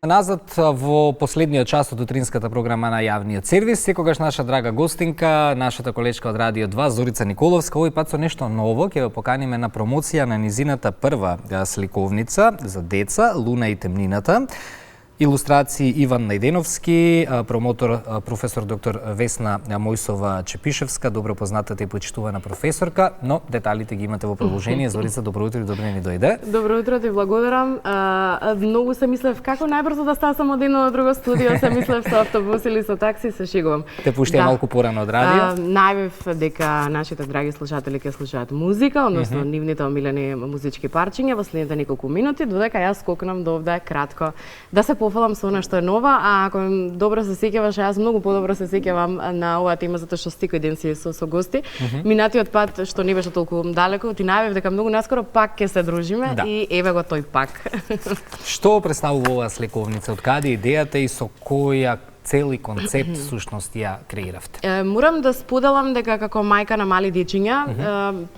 Назад во последниот час од утринската програма на јавниот сервис, секогаш наша драга гостинка, нашата колечка од Радио 2, Зорица Николовска, овој пат со нешто ново, ќе ве поканиме на промоција на низината прва сликовница за деца, Луна и темнината. Илустрации Иван Најденовски, промотор професор доктор Весна Мојсова Чепишевска, добро познатата и почитувана професорка, но деталите ги имате во продолжение. Зорица, добро утро и добро ни дојде. Добро утро, ти благодарам. Многу се мислев како најбрзо да стасам од едно на друго студио, се мислев со автобус или со такси, се шегувам. Те пуштија малку порано од радио. Најавив дека нашите драги слушатели ќе слушаат музика, односно нивните омилени музички парчиња во следните неколку минути, додека јас скокнам до овде кратко да се пофалам со она што е нова, а ако добро се сеќаваш, јас многу подобро се сеќавам на оваа тема затоа што секој ден си со гости. Минатиот пат што не беше толку далеко, ти најавив дека многу наскоро пак ќе се дружиме и еве го тој пак. Што представува оваа сликовница? Од каде идејата и со која цел и концепт всушност ја креиравте? Морам да споделам дека како мајка на мали дечиња,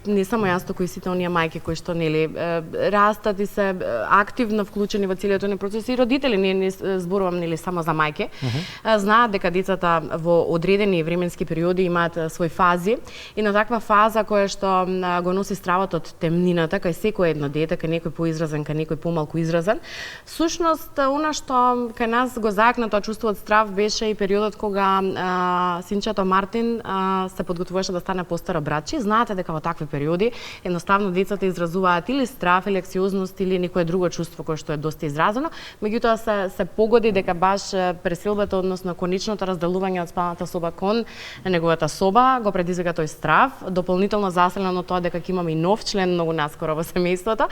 не само јас, туку и сите оние мајки кои што нели растат и се активно вклучени во целиот тој процес и родители, не зборувам нели само за мајки, знаат дека децата во одредени временски периоди имаат свои фази и на таква фаза која што го носи стравот од темнината кај секој едно дете, кај некој поизразен, кај некој помалку изразен. Всушност, она што кај нас го заакна тоа чувство од страв беше и периодот кога синчето Мартин се подготвуваше да стане постаро братче. Знаете дека во такви периоди едноставно децата изразуваат или страв, или анксиозност, или некое друго чувство кое што е доста изразено. Меѓутоа се погоди дека баш преселбата, односно конечното разделување од спалната соба кон неговата соба го предизвика тој страв, дополнително заселено тоа дека ќе имаме и нов член многу наскоро во семејството.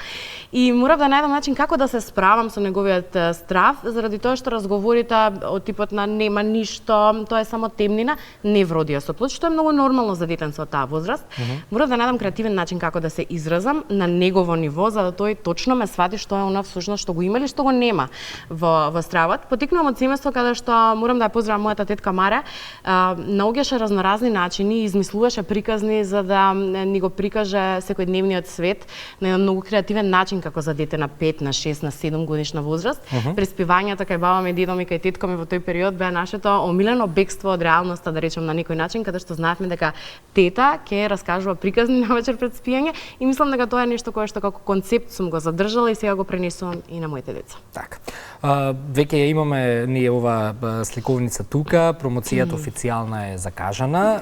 И морав да најдам начин како да се справам со неговиот страв, заради тоа што разговорите од типот на нема ништо, тоа е само темнина, не вродија со плод, што е многу нормално за детенце од таа возраст. Морав да најдам креативен начин како да се изразам на негово ниво, за да тој точно ме свати што е она всушност што го има или што го нема во стравот. Потикнувам од семејство каде што морам да ја поздравам мојата тетка Мара, наоѓаше разноразни начини, измислуваше приказни за да ни го прикаже секојдневниот свет на еден многу креативен начин како за дете на 5, на 6, на 7 годишна возраст. Преспивањата кај баба ми, дедо ми, кај тетко ми во тој период беа нашето омилено бегство од реалноста, да речем на некој начин, каде што знаевме дека тета ќе раскажува приказни на вечер пред спиење и мислам дека тоа е нешто кое што како концепт сум го задржала и сега го пренесувам и на моите деца. Така. Веќе ја имаме ние оваа сликовница тука, промоцијата официјална е закажана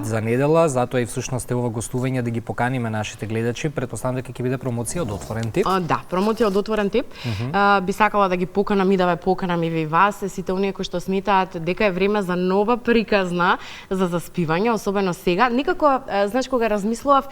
за недела, затоа и всушност е ова гостување да ги поканиме нашите гледачи. Претпоставам дека ќе биде промоција од отворен тип. Да, промоција од отворен тип. Би сакала да ги поканам и да ве поканам и вас, сите оние кои што сметаат дека е време за нова приказна за заспивање, особено сега. Никако, знаеш, кога размислував,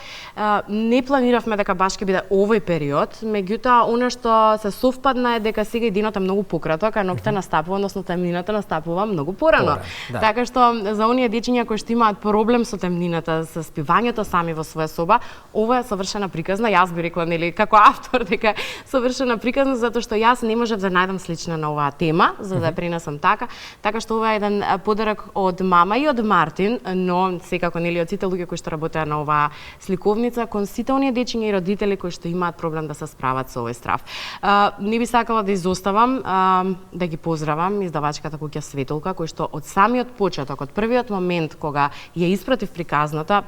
не планиравме дека баш ќе биде овој период, меѓутоа она што се совпадна е дека сега и денот е многу пократок, а ноќта настапува, односно темнината настапува многу порано. Така што за оние дечиња кои што имаат проблем со темнината, со спивањето сами во своја соба, ова е совршена приказна. Јас би рекла нели како автор дека совршена приказна затоа што јас не можев да најдам слична на оваа тема, за да пренесам така што ова е еден подарок од мама и од Мартин, но секако нели од сите луѓе кои што работеа на оваа сликовница, кон сите оние дечиња и родители кои што имаат проблем да се справат со овој страв. Не би сакала да изоставам да ги поздравам издавачката куќа Светолка, кој што од самиот почеток, од првиот момент кога ја испратив приказната,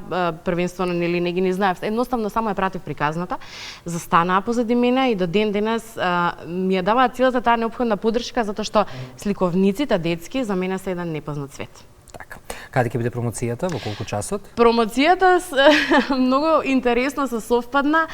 првенствено нели не ги знаев, едноставно само ја пратив приказната, застанаа позади мене и до ден денес ми ја даваат целата таа неопходна поддршка затоа што сликовниците детски за мене се еден непознат свет. Така. Каде ќе биде промоцијата, во колку часот? Промоцијата многу интересно се совпадна.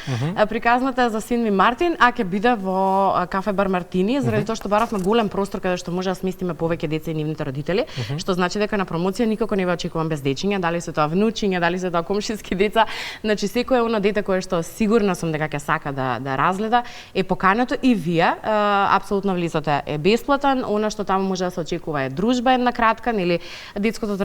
Приказната е за син ми Мартин, а ќе биде во кафе бар Мартини, заради тоа што баравме голем простор каде што може да сместиме повеќе деца и нивните родители, што значи дека на промоција никако не ве очекувам без дечиња, дали се тоа внучиња, дали се тоа комшиски деца, значи секое оно дете кое што сигурна сум дека ќе сака да разгледа е покането и вие. Апсолутно влизот е бесплатен, она што таму може да се очекува е дружба една кратка, нели детското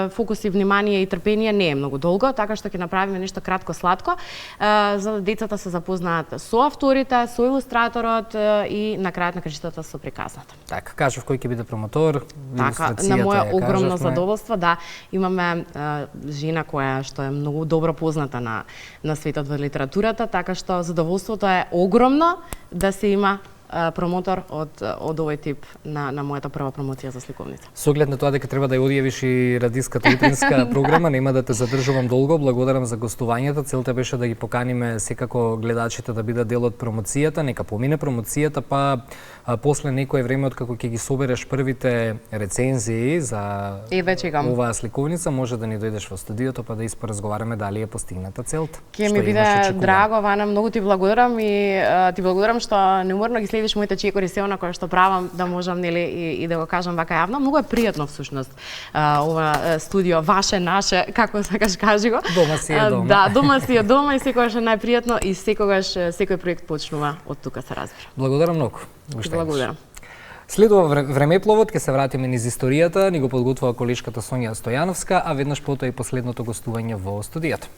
фокус и внимание и трпение не е многу долго, така што ќе направиме нешто кратко сладко, за да децата се запознаат со авторите, со илустраторот и на крајот на кршитата со приказната. Така, кажав кој ќе биде промотор, илустрацијата. На моја огромно задоволство, да, имаме жена која што е многу добро позната на светот во литературата, така што задоволството е огромно да се има промотор од овој тип на мојата прва промоција за сликовница. Со оглед на тоа дека треба да ја одјавиш и радиската утринска програма, нема да те задржувам долго. Благодарам за гостувањето. Целта беше да ги поканиме секако гледачите да бидат дел од промоцијата. Нека помине промоцијата, па после некое време откако ќе ги собереш првите рецензии за оваа сликовница, може да ни дојдеш во студиото па да испоразговараме дали е постигната целта. Ќе ми биде драго, Вана, многу ти благодарам и ти благодарам што неуморно ги следиш моите чекори се она кое што правам, да можам нели и да го кажам вака јавно. Многу е пријатно всушност ова студио ваше, наше, како сакаш кажи го. Дома си е дома. Да, дома си е дома и секогаш е најпријатно и секогаш секој проект почнува од тука, се разбира. Благодарам многу. Благодарам. Следува времепловот, ќе се вратиме низ историјата, ни го подготвува колешката Сонја Стојановска, а веднаш потоа и последното гостување во студијата.